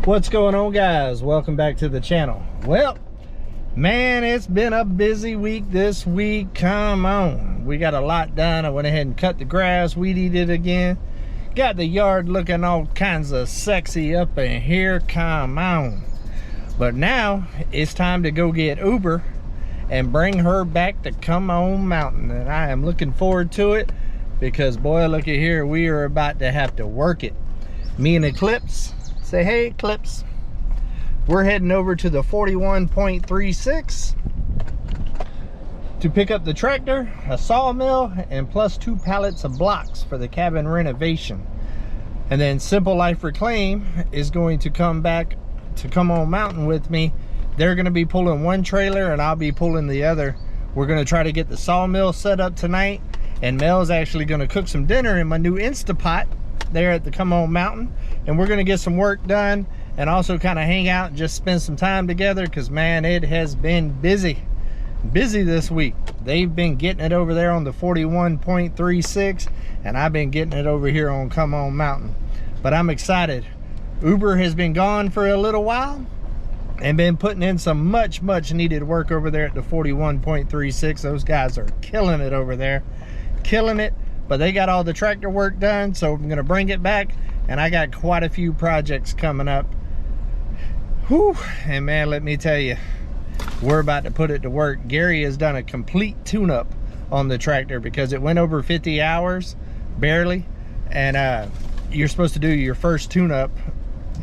What's going on, guys? Welcome back to the channel. Well, man, it's been a busy week this week. Come on, we got a lot done. I went ahead and cut the grass, weeded it again, got the yard looking all kinds of sexy up in here. Come on. But now it's time to go get Uber and bring her back to Come On Mountain, and I am looking forward to it because, boy, look at here, we are about to have to work it. Me and Eclipse, say hey Eclipse, we're heading over to the 41.36 to pick up the tractor, a sawmill, and plus 2 pallets of blocks for the cabin renovation. And then Simple Life Reclaim is going to come back to Come On Mountain with me. They're going to be pulling one trailer and I'll be pulling the other. We're going to try to get the sawmill set up tonight, and Mel's actually going to cook some dinner in my new Instapot there at the Come On Mountain, and we're going to get some work done and also kind of hang out and just spend some time together because, man, it has been busy this week. They've been getting it over there on the 41.36 and I've been getting it over here on Come On Mountain. But I'm excited. Uber has been gone for a little while and been putting in some much needed work over there at the 41.36. Those guys are killing it over there, killing it. But they got all the tractor work done, so I'm gonna bring it back, and I got quite a few projects coming up. Whew, and man, let me tell you, we're about to put it to work. Gary has done a complete tune-up on the tractor because it went over 50 hours, barely, and you're supposed to do your first tune-up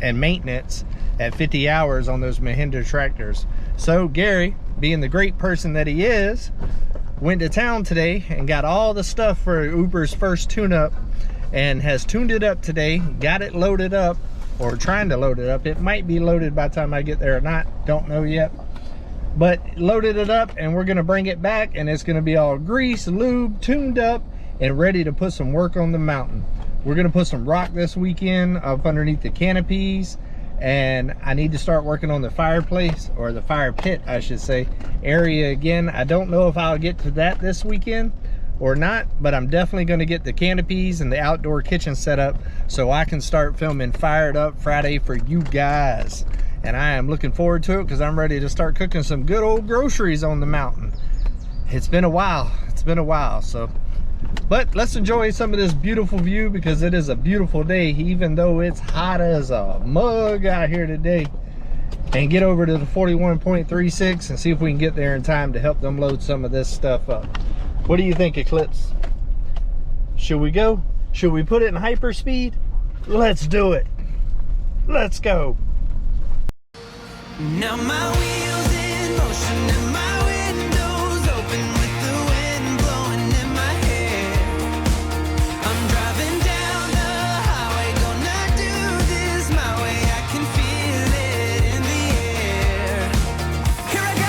and maintenance at 50 hours on those Mahindra tractors. So Gary, being the great person that he is, went to town today and got all the stuff for Uber's first tune-up and has tuned it up today, got it loaded up, or trying to load it up. It might be loaded by the time I get there or not, don't know yet. But loaded it up and we're gonna bring it back, and it's gonna be all greased, lubed, tuned up, and ready to put some work on the mountain. We're gonna put some rock this weekend up underneath the canopies, and I need to start working on the fireplace, or the fire pit I should say, area again. I don't know if I'll get to that this weekend or not, but I'm definitely going to get the canopies and the outdoor kitchen set up so I can start filming Fired Up Friday for you guys. And I am looking forward to it because I'm ready to start cooking some good old groceries on the mountain. It's been a while, so. But let's enjoy some of this beautiful view because it is a beautiful day, even though it's hot as a mug out here today. And get over to the 41.36 and see if we can get there in time to help them load some of this stuff up. What do you think, Eclipse? Should we go? Should we put it in hyperspeed? Let's do it. Let's go. Now my wheels in motion and my windows open with the wind blowing in my hair. I'm driving down the highway, gonna do this my way. I can feel it in the air. Here I go.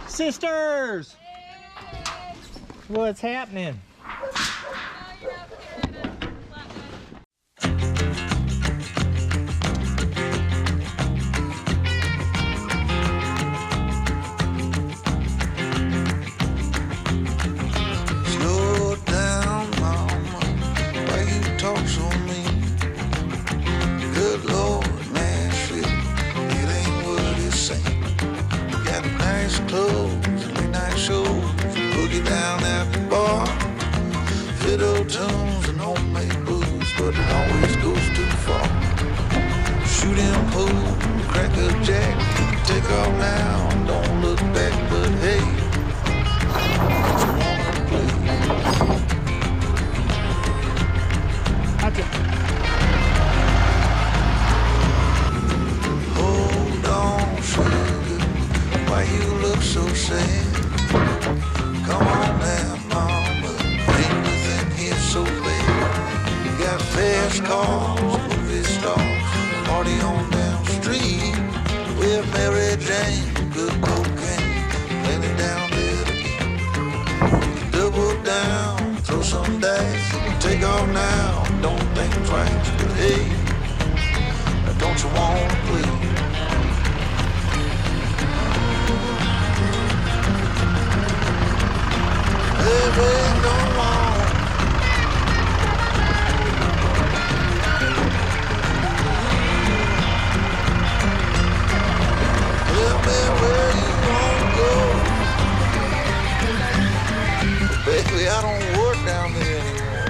Sisters! What's happening? Slow down, mama, why you talk so mean? Good Lord, Nashville, it ain't what it seems. You got nice clothes, late night shows, boogie down at the bar, fiddle tunes and homemade booze, but it always goes too far. Shooting pool, crack a jack, take off now, don't look back, but hey, it's a woman, please. Hold on, sugar, why you look so sad? Come on now, mama, ain't nothing here so bad. You got fast fast cars, movie stars, party on down the street. With Mary Jane, good cocaine, plenty down there to eat. Double down, throw some dice, take off now, don't think twice. But hey, don't you wanna play? Baby, don't want. Tell me where you wanna go. Baby, I don't work down there anymore.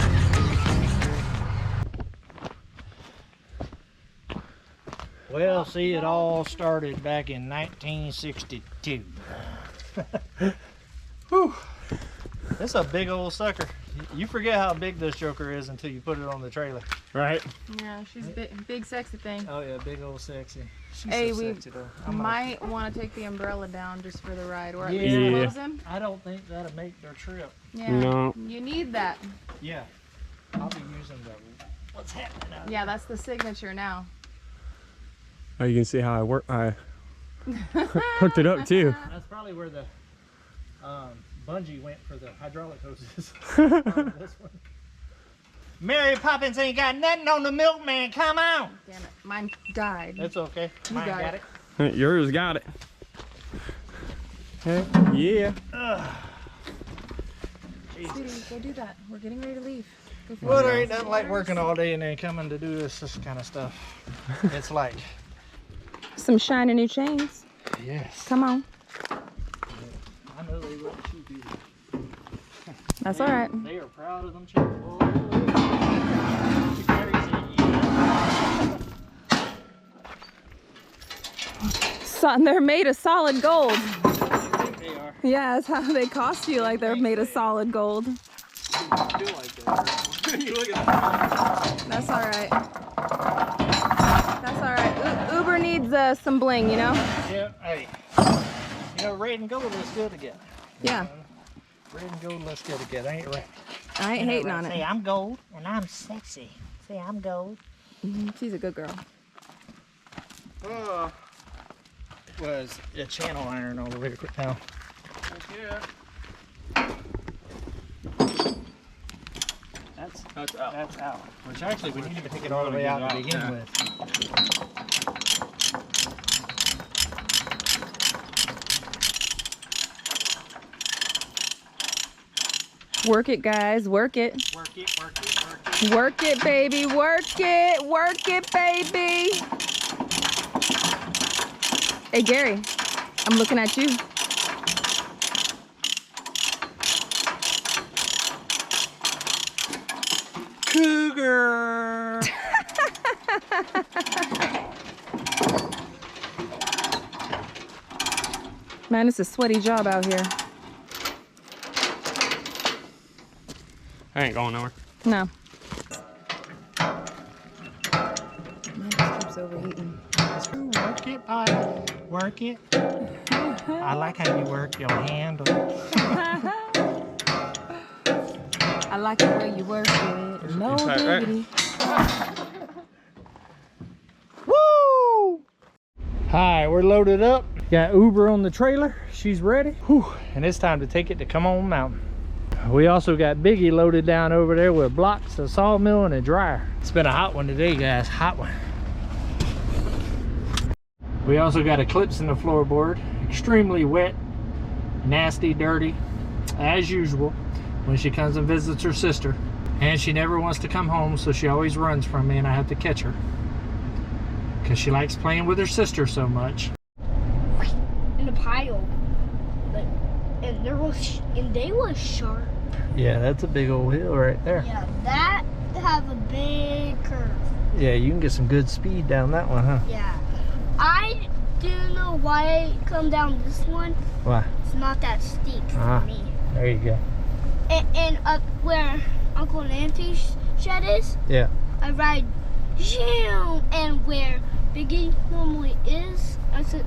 Well, see, it all started back in 1962. Whew. It's a big old sucker. You forget how big this joker is until you put it on the trailer. Right? Yeah, she's big sexy thing. Oh yeah, big old sexy. She's Hey, so we sexy though. might want to take the umbrella down just for the ride, or at Yeah. least close him. I don't think that'll make their trip. Yeah, No. you need that. Yeah. I'll be using the what's happening out Yeah, that's the signature now. Oh, you can see how I hooked it up too. That's probably where the bungee went for the hydraulic hoses. This one. Mary Poppins ain't got nothing on the milkman. Come on. Damn it, mine died. It's okay. You Mine got got it. it. Yours got it. Heck yeah. Sweetie, go do that. We're getting ready to leave. Go for Well, it. there ain't nothing like working all day and then coming to do this kind of stuff. It's like, Some shiny new chains. yes. Come on. I know they wouldn't shoot you. That's all right. They are proud of them chickens. They're made of solid gold. They are. Yeah, that's how they cost you. Like they're made of solid gold. You feel like that. You look at that. That's all right. That's all right. Uber needs some bling, you know? Yeah, hey. You know, red and gold looks good together. Yeah. Red and gold looks good together, ain't it right? I ain't hating on Say, it. I'm gold and I'm sexy. Say, I'm gold. She's a good girl. Was a channel iron all the way down. Yeah. That's out. That's out. Which actually we need to take it all the way out to begin with. Work it, guys. Work it. Work it, work it, work it. Work it, baby. Work it. Work it, baby. Hey, Gary. I'm looking at you. Cougar. Man, it's a sweaty job out here. I ain't going nowhere. No. Man just keeps overheating. Work it, bud. Work it. I like how you work your handle. I like the way you work it. No Inside, right? diggity. Woo! Hi, we're loaded up. Got Uber on the trailer. She's ready. Whew. And it's time to take it to Come On Mountain. We also got Biggie loaded down over there with blocks, a sawmill, and a dryer. It's been a hot one today, guys. Hot one. We also got Eclipse in the floorboard. Extremely wet, nasty, dirty, as usual, when she comes and visits her sister. And she never wants to come home, so she always runs from me and I have to catch her. Because she likes playing with her sister so much. In a pile, but and they was sharp. Yeah, that's a big old hill right there. Yeah, that have a big curve. Yeah, you can get some good speed down that one, huh? Yeah, I don't know why I come down this one. Why? It's not that steep Ah. for me. There you go. And up where Uncle and Auntie's shed is, Yeah. I ride zoom, and where Biggie normally is, I said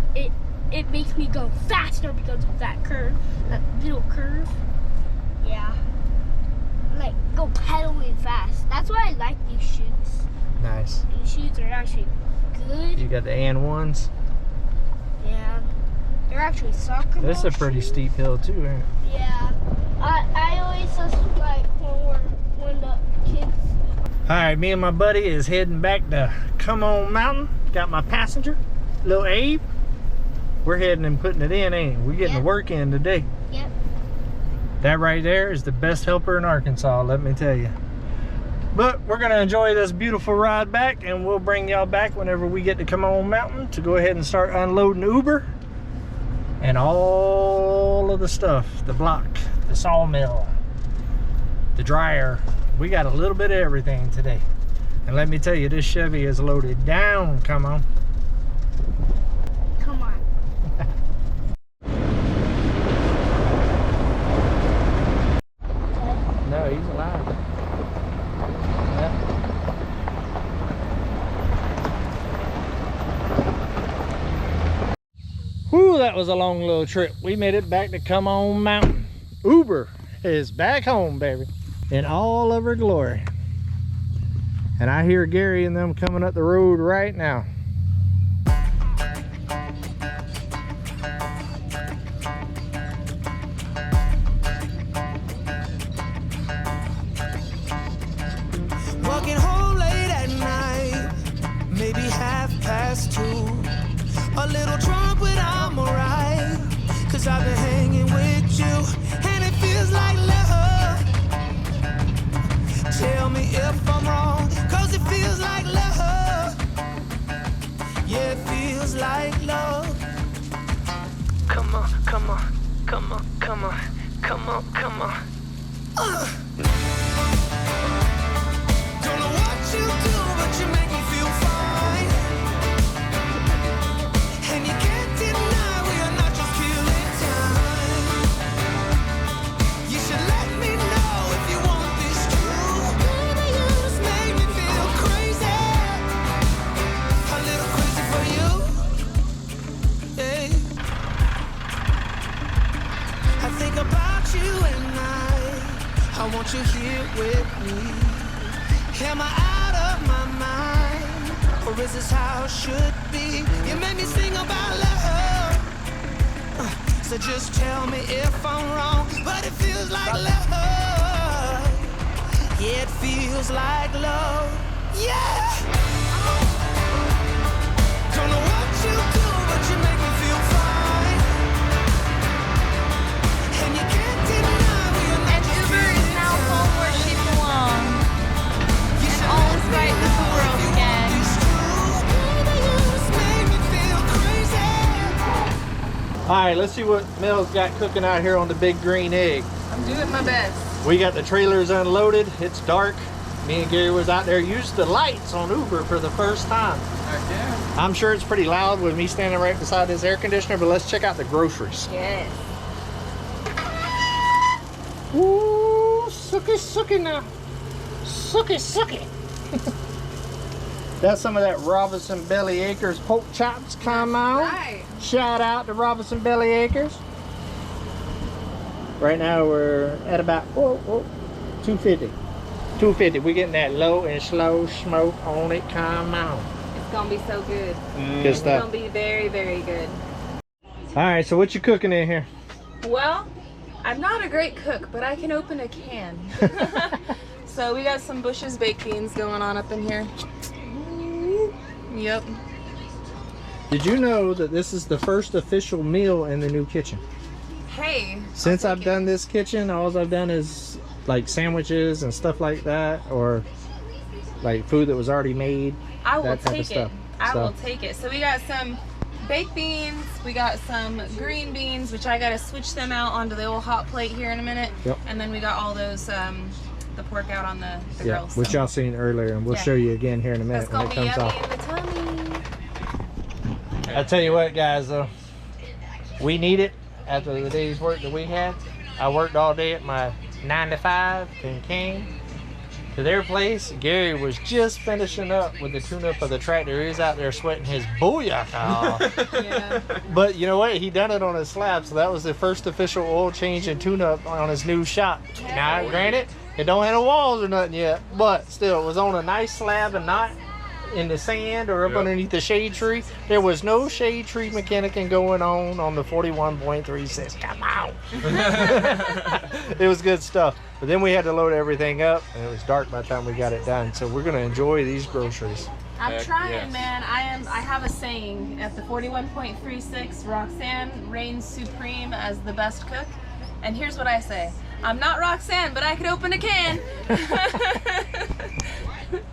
it makes me go faster because of that curve, that little curve. Yeah, like go pedaling fast. That's why I like these shoes. Nice. These shoes are actually good. You got the AN1s. Yeah. They're actually soccer This is a ball pretty shoes. steep hill too, ain't it? Yeah. I always just like when the kids. All right, me and my buddy is heading back to Come On Mountain. Got my passenger, little Abe. We're heading and putting it in, ain't we? We're getting Yep. the work in today. Yep. That right there is the best helper in Arkansas, let me tell you. But we're gonna enjoy this beautiful ride back, and we'll bring y'all back whenever we get to Come On Mountain to go ahead and start unloading Uber and all of the stuff, the block, the sawmill, the dryer. We got a little bit of everything today. And let me tell you, this Chevy is loaded down. Come on. Come on. No, he's alive. Yeah. Whew, that was a long little trip. We made it back to Come On Mountain. Uber is back home, baby, in all of her glory. And I hear Gary and them coming up the road right now. Walking home late at night, maybe 2:30. A little drunk, but I'm alright. Cause I've been hanging with you, and it feels like love. Tell me if I'm wrong, cause it feels like love. Yeah, it feels like love. Come on, come on, come on, come on, come on, come on. Don't know what you do, but you make me feel fine. And you can't deny we are not just killing time. You should let me know if you want this true. Baby, you just make me feel crazy. A little crazy for you. Hey. I think about you and I want you here with me. Am I out of my mind? Or is this how it should be? You made me sing about love. So just tell me if I'm wrong. But it feels like love. Yeah, it feels like love. Yeah! Don't know what you do, but you make me feel fine. And you can't deny we are not just Uber is now home where she belongs. And all is right with the world again. All right, let's see what Mel's got cooking out here on the big green egg. I'm doing my best. We got the trailers unloaded. It's dark. Me and Gary was out there, used the lights on Uber for the first time. Yeah. I'm sure it's pretty loud with me standing right beside this air conditioner, but let's check out the groceries. Yes. Ooh, sucky, sucky now. Sucky, sucky. That's some of that Robinson Belly Acres pork chops. Come on. Right. Shout out to Robinson Belly Acres. Right now we're at about 250. 250. We're getting that low and slow smoke on it. Come on. It's gonna be so good. Good It's stuff. gonna be very, very good. All right, so what you cooking in here? Well, I'm not a great cook, but I can open a can. So we got some Bush's baked beans going on up in here. Yep. Did you know that this is the first official meal in the new kitchen? Hey. Since I've done this kitchen, all I've done is like sandwiches and stuff like that, or like food that was already made. I will that type of take it. stuff. I So- will take it. So we got some baked beans, we got some green beans, which I gotta switch them out onto the old hot plate here in a minute. Yep. And then we got all those the pork out on the Yeah, grill. which y'all seen earlier, and we'll Yeah. show you again here in a That's minute when gonna it be comes yummy off. in the tummy. I tell you what, guys, though, we need it after the day's work that we had. I worked all day at my 9 to 5 and came to their place. Gary was just finishing up with the tune-up of the tractor. He was out there sweating his booyaka off. Yeah. But you know what? He done it on his slab, so that was the first official oil change and tune-up on his new shop. Now, granted, it don't have no walls or nothing yet, but still, it was on a nice slab and not in the sand or up underneath the shade tree. There was no shade tree mechanicking going on the 41.36. Come on. It was good stuff. But then we had to load everything up, and it was dark by the time we got it done. So we're gonna enjoy these groceries. I'm trying, man. I have a saying at the 41.36. Roxanne reigns supreme as the best cook, and here's what I say: I'm not Roxanne, but I could open a can.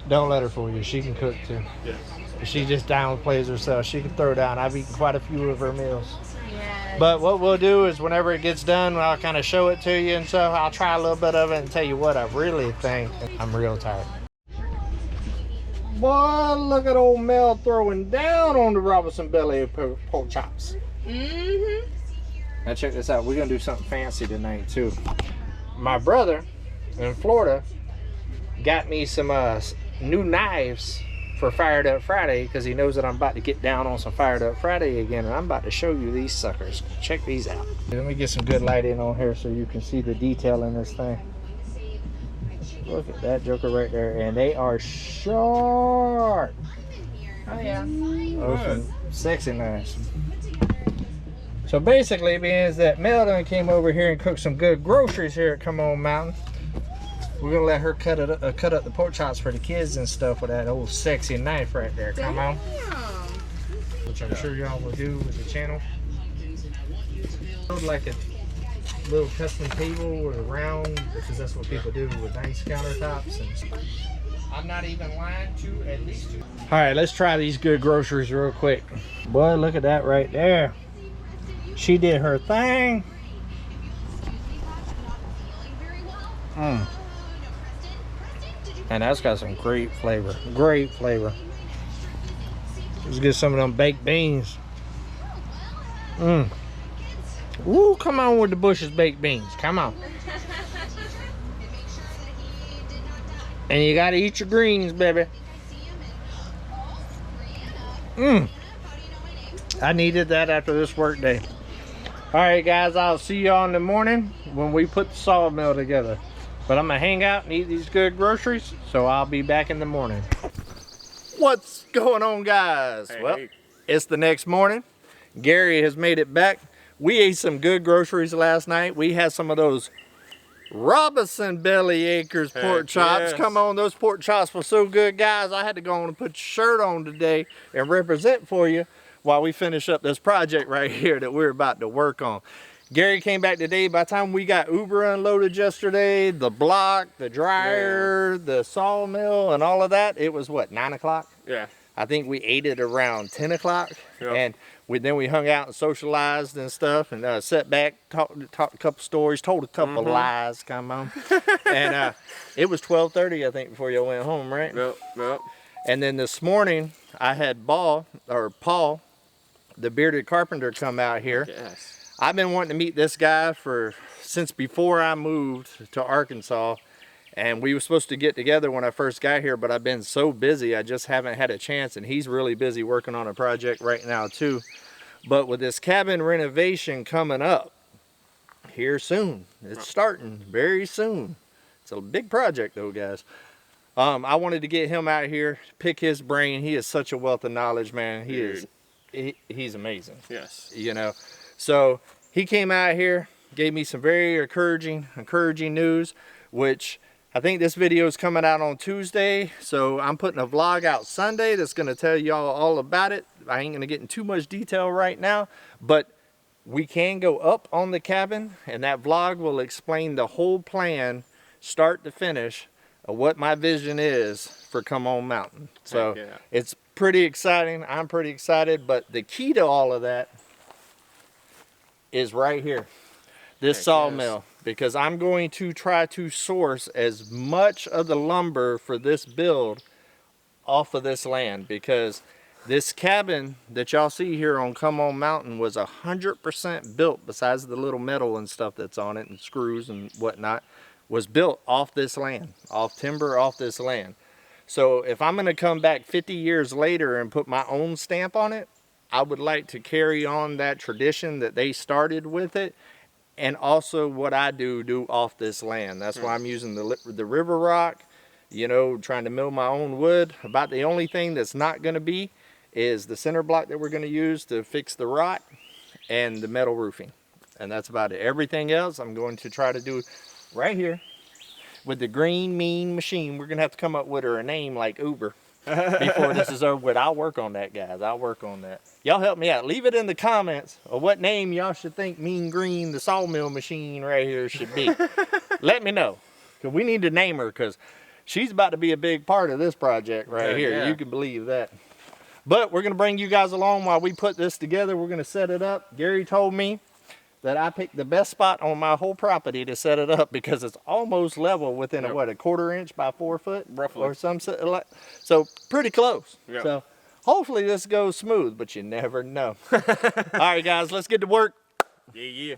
Don't let her fool you. She can cook too. Yes. She just downplays herself. She can throw down. I've eaten quite a few of her meals. Yeah. But what we'll do is whenever it gets done, I'll kind of show it to you and stuff. I'll try a little bit of it and tell you what I really think. I'm real tired. Boy, look at old Mel throwing down on the Robinson belly pork chops. Mm-hmm. Now check this out. We're going to do something fancy tonight too. My brother in Florida got me some new knives for Fired Up Friday because he knows that I'm about to get down on some Fired Up Friday again, and I'm about to show you these suckers. Check these out. Let me get some good light in on here so you can see the detail in this thing. Look at that joker right there, and they are sharp. Oh yeah. Those some sexy knives. So basically, it means that Mel done came over here and cooked some good groceries here at Come On Mountain. We're gonna let her cut up the pork chops for the kids and stuff with that old sexy knife right there. Come on. Which I'm sure y'all will do with the channel. Like a little custom table or round, because that's what people do with nice countertops and stuff. I'm not even lying, to at least two. All right, let's try these good groceries real quick. Boy, look at that right there. She did her thing. And that's got some great flavor. Great flavor. Let's get some of them baked beans. Ooh, come on with the Bush's baked beans. Come on. And you gotta eat your greens, baby. I needed that after this work day. All right, guys, I'll see y'all in the morning when we put the sawmill together. But I'm gonna hang out and eat these good groceries, so I'll be back in the morning. What's going on, guys? Hey, Well, hey. it's the next morning. Gary has made it back. We ate some good groceries last night. We had some of those Robinson Belly Acres pork chops. yes. Come on, those pork chops were so good, guys. I had to go on and put your shirt on today and represent for you while we finish up this project right here that we're about to work on. Gary came back today. By the time we got Uber unloaded yesterday, the block, the dryer, the sawmill, and all of that, it was what, 9 o'clock? Yeah. I think we ate it around 10 o'clock. Yep. And then we hung out and socialized and stuff, and sat back, talked a couple stories, told a couple lies, come on. And it was 12:30, I think, before you went home, right? Yep. And then this morning, I had Paul, the bearded carpenter, come out here. Yes. I've been wanting to meet this guy since before I moved to Arkansas, and we were supposed to get together when I first got here, but I've been so busy I just haven't had a chance, and he's really busy working on a project right now too. But with this cabin renovation coming up here soon, it's starting very soon. It's a big project though, guys. I wanted to get him out here, pick his brain. He is such a wealth of knowledge, man. He's amazing. Yes. You know. So he came out here, gave me some very encouraging news, which I think this video is coming out on Tuesday. So I'm putting a vlog out Sunday that's going to tell y'all all about it. I ain't going to get in too much detail right now, but we can go up on the cabin, and that vlog will explain the whole plan, start to finish, of what my vision is for Come On Mountain. So yeah. It's pretty exciting. I'm pretty excited, but the key to all of that is right here, this sawmill, because I'm going to try to source as much of the lumber for this build off of this land, because this cabin that y'all see here on Come On Mountain was 100% built, besides the little metal and stuff that's on it and screws and whatnot, was built off this land, off timber, off this land. So if I'm going to come back 50 years later and put my own stamp on it, I would like to carry on that tradition that they started with it, and also what I do off this land. That's why I'm using the river rock, you know, trying to mill my own wood. About the only thing that's not going to be is the center block that we're going to use to fix the rot and the metal roofing. And that's about it. Everything else I'm going to try to do right here with the green mean machine. We're going to have to come up with her a name like Uber before this is over with. I'll work on that, guys. I'll work on that. Y'all help me out. Leave it in the comments of what name y'all should think Mean Green, the sawmill machine right here, should be. Let me know. Because we need to name her, because she's about to be a big part of this project right here. Yeah. You can believe that. But we're going to bring you guys along while we put this together. We're going to set it up. Gary told me that I picked the best spot on my whole property to set it up because it's almost level within a, what, a 1/4 inch by 4 foot? Roughly. Or some, so pretty close. Yep. So hopefully this goes smooth, but you never know. All right, guys, let's get to work. Yeah.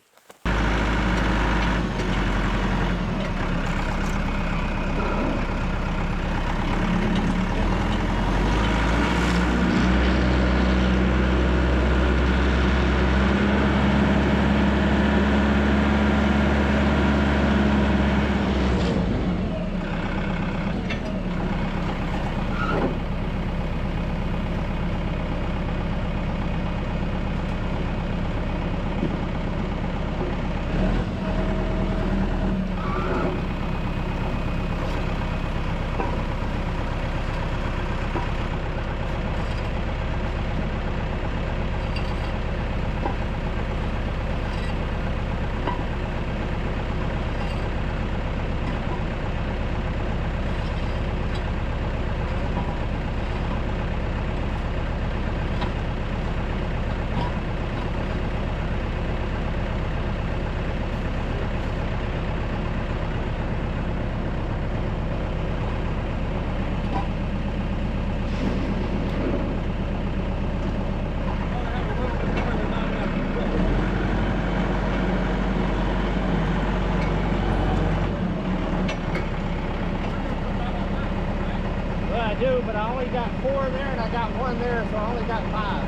Well, I do, but I only got 4 there and I got 1 there, so I only got 5.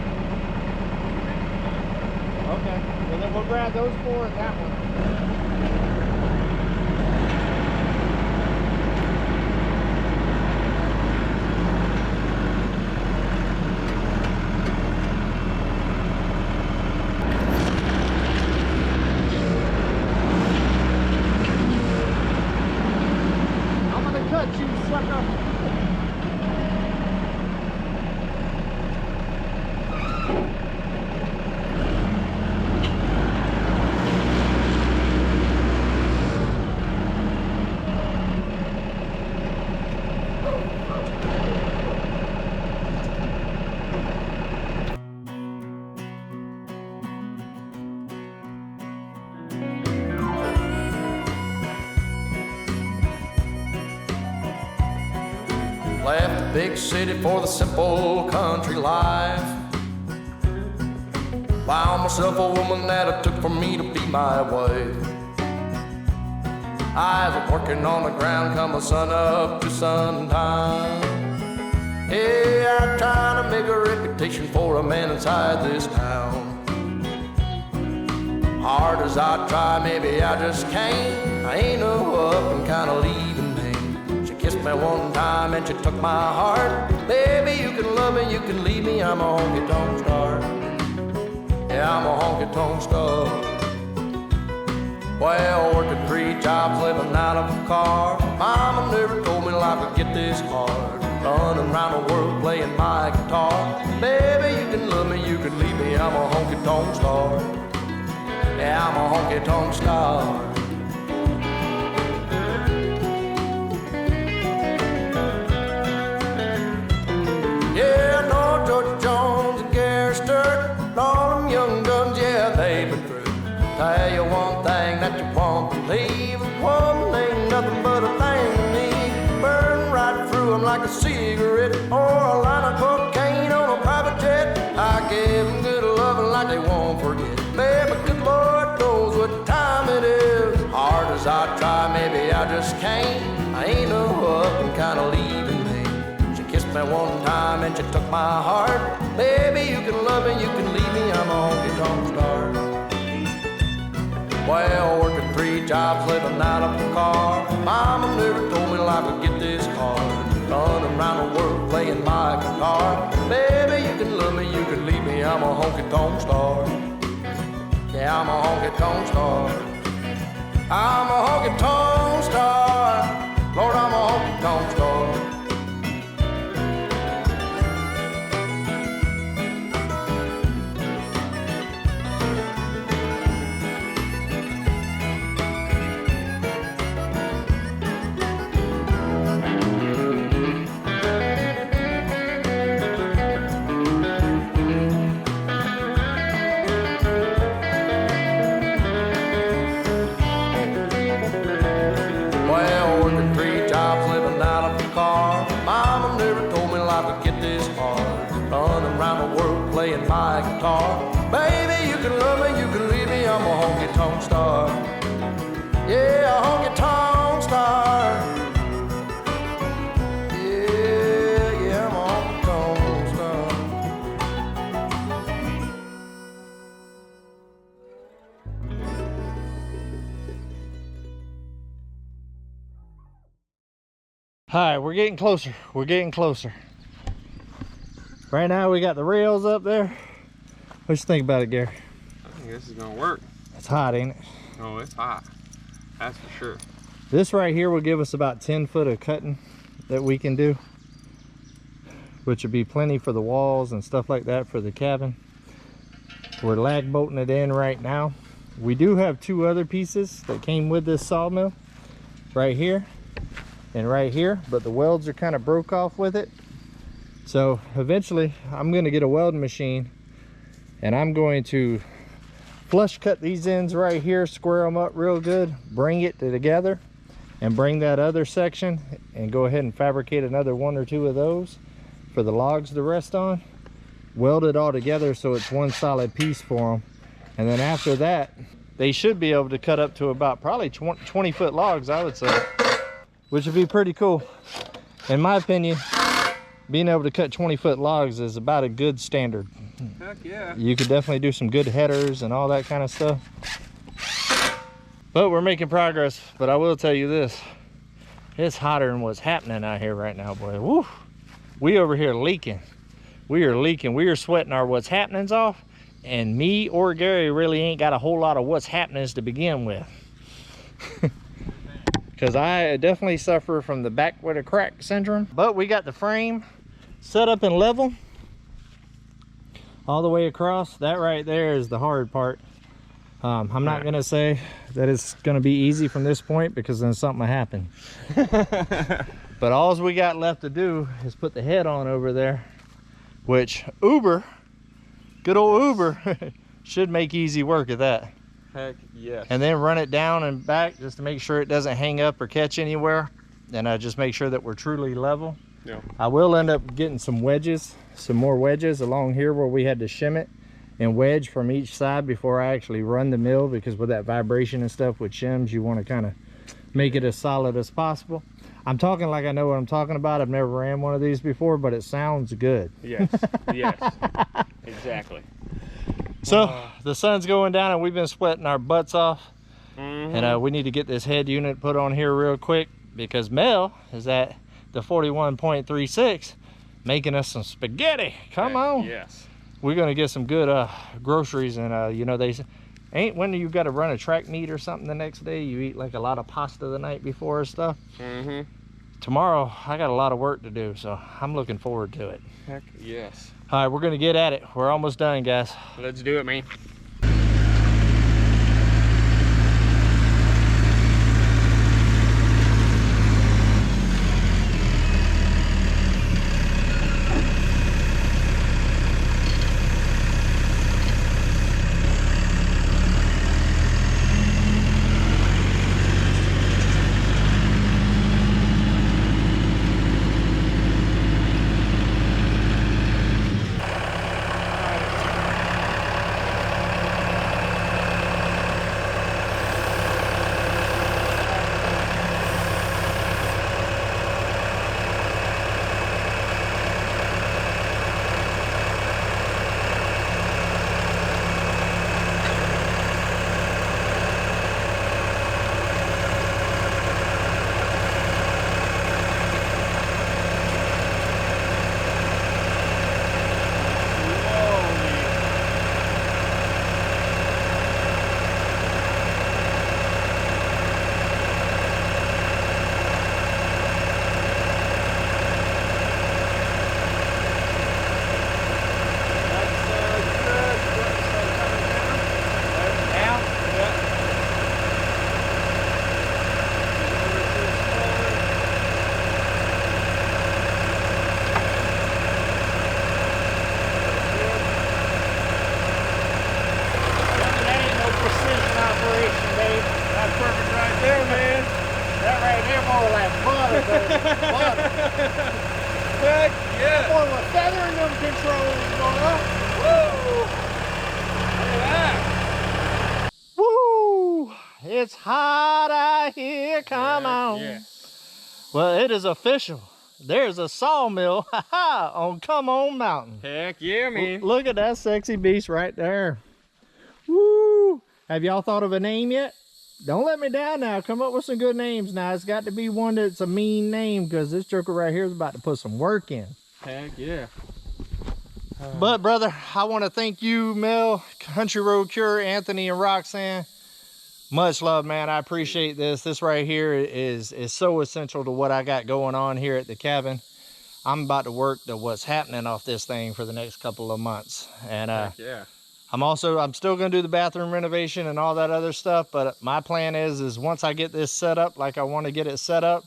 Okay, well then we'll grab those 4 and that one. I'm gonna cut you, sucker. Left the big city for the simple country life. Found myself a woman that it took for me to be my wife. I was working on the ground come the sun up to sundown. Yeah, I'm trying to make a reputation for a man inside this town. Hard as I try, maybe I just can't. I ain't no up and kinda leaving me. She kissed me one time and she took my heart. Baby, you can love me, you can leave me, I'm a honky-tonk star. Yeah, I'm a honky-tonk star. Well, working 3 jobs, living out of a car. Mama never told me life would get this hard. Running around the world playing my guitar. Baby, you can love me, you can leave me, I'm a honky-tonk star. Yeah, I'm a honky-tonk star. Yeah, I know George Jones and Gary Sturt and all them young guns, yeah, they've been through. Tell you one thing that you won't believe, a woman ain't nothing but a thing to me. Burn right through them like a cigarette or a line of cocaine on a private jet. I give them good loving like they won't forget. Baby, good Lord knows what time it is. Hard as I try, maybe I just can't. I ain't no up and kinda leaving me. She kissed me one time and she took my heart. Baby, you can love me, you can leave me, I'm a honky-tonk star. Well, working 3 jobs, living out of a car. Mama never told me life would get this hard. honky-tonk star. Yeah, I'm a honky-tonk star. I'm a honky-tonk star. Lord, I'm a honky-tonk star. Well, working 3 jobs, living out of a car. Mama never told me life would get this hard. Running around the world playing my guitar. Baby, you can love me, you can leave me, I'm a honky-tonk star. Yeah, a honky-tonk star. Yeah, I'm a honky-tonk star. All right, we're getting closer. We're getting closer. Right now we got the rails up there. What you think about it, Gary? I think this is gonna work. It's hot, ain't it? Oh, it's hot. That's for sure. This right here will give us about 10 foot of cutting that we can do, which would be plenty for the walls and stuff like that for the cabin. We're lag bolting it in right now. We do have 2 other pieces that came with this sawmill, right here and right here, but the welds are kind of broke off with it. So eventually I'm going to get a welding machine and I'm going to flush cut these ends right here, square them up real good, bring it together, and bring that other section and go ahead and fabricate another 1 or 2 of those for the logs to rest on. Weld it all together so it's one solid piece for them. And then after that, they should be able to cut up to about probably 20 foot logs, I would say, which would be pretty cool. In my opinion, being able to cut 20 foot logs is about a good standard. Heck yeah. You could definitely do some good headers and all that kind of stuff. But we're making progress. But I will tell you this, it's hotter than what's happening out here right now, boy. Woo! We over here leaking. We are leaking. We are sweating our what's happenings off. And me or Gary really ain't got a whole lot of what's happenings to begin with. Because I definitely suffer from the back with a crack syndrome. But we got the frame set up and level all the way across. That right there is the hard part. I'm not gonna say that it's gonna be easy from this point, because then something will happen. But all we got left to do is put the head on over there, which Uber, good old Uber, should make easy work of that. Heck yes. And then run it down and back just to make sure it doesn't hang up or catch anywhere, and just make sure that we're truly level. Yeah. I will end up getting some wedges, some more wedges along here where we had to shim it and wedge from each side before I actually run the mill, because with that vibration and stuff with shims, you want to kind of make it as solid as possible. I'm talking like I know what I'm talking about. I've never ran one of these before, but it sounds good. Yes. Yes. Exactly. So the sun's going down and we've been sweating our butts off. Mm-hmm. And we need to get this head unit put on here real quick, because Mel is at the 41.36 making us some spaghetti. Come on. Yes. We're gonna get some good groceries, and you know, they ain't when you got to run a track meet or something the next day, you eat like a lot of pasta the night before and stuff. Mm-hmm. Tomorrow I got a lot of work to do, so I'm looking forward to it. Heck yes. All right, we're gonna get at it. We're almost done, guys. Let's do it, man. Heck yeah. Boy, with feathering them controls, boy. Woo! Look at that. Woo! It's hot out here. Come on. Yeah. Well, it is official. There's a sawmill on Come On Mountain. Heck yeah, man. Look at that sexy beast right there. Woo! Have y'all thought of a name yet? Don't let me down now. Come up with some good names now. It's got to be one that's a mean name because this joker right here is about to put some work in. Heck yeah. But brother, I want to thank you, Mel, Country Road Cure, Anthony, and Roxanne. Much love, man. I appreciate this. This right here is so essential to what I got going on here at the cabin. I'm about to work to what's happening off this thing for the next couple of months. And Heck yeah. I'm still going to do the bathroom renovation and all that other stuff. But my plan is once I get this set up like I want to get it set up,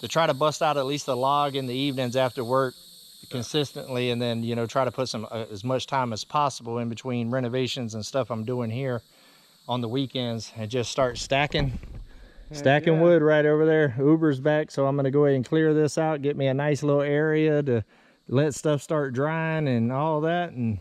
to try to bust out at least a log in the evenings after work consistently, and then, you know, try to put some as much time as possible in between renovations and stuff I'm doing here on the weekends, and just start stacking yeah. wood right over there. Uber's back, so I'm going to go ahead and clear this out, get me a nice little area to let stuff start drying and all that, and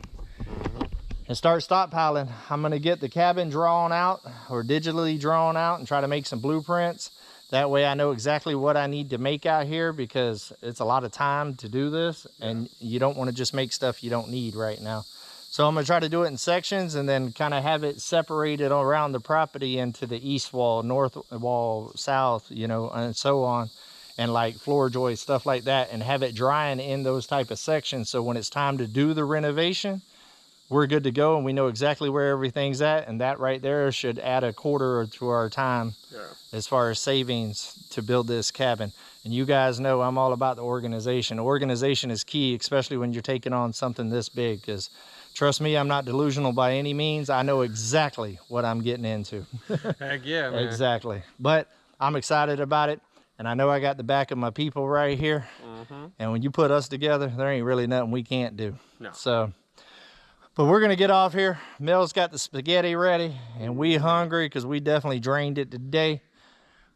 start stockpiling. I'm going to get the cabin drawn out or digitally drawn out and try to make some blueprints. That way I know exactly what I need to make out here, because it's a lot of time to do this, and you don't want to just make stuff you don't need right now. So I'm going to try to do it in sections and then kind of have it separated around the property into the east wall, north wall, south, you know, and so on, and like floor joists, stuff like that, and have it drying in those type of sections. So when it's time to do the renovation, we're good to go and we know exactly where everything's at. And that right there should add a quarter to our time as far as savings to build this cabin. And you guys know I'm all about the organization. Organization is key, especially when you're taking on something this big, because trust me, I'm not delusional by any means. I know exactly what I'm getting into. Heck yeah, man. Exactly. But I'm excited about it. And I know I got the back of my people right here. And when you put us together, there ain't really nothing we can't do. No. So, but we're going to get off here. Mel's got the spaghetti ready, and we hungry because we definitely drained it today.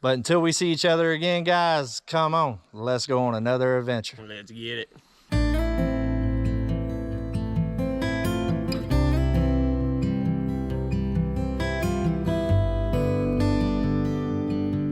But until we see each other again, guys, come on. Let's go on another adventure. Let's get it.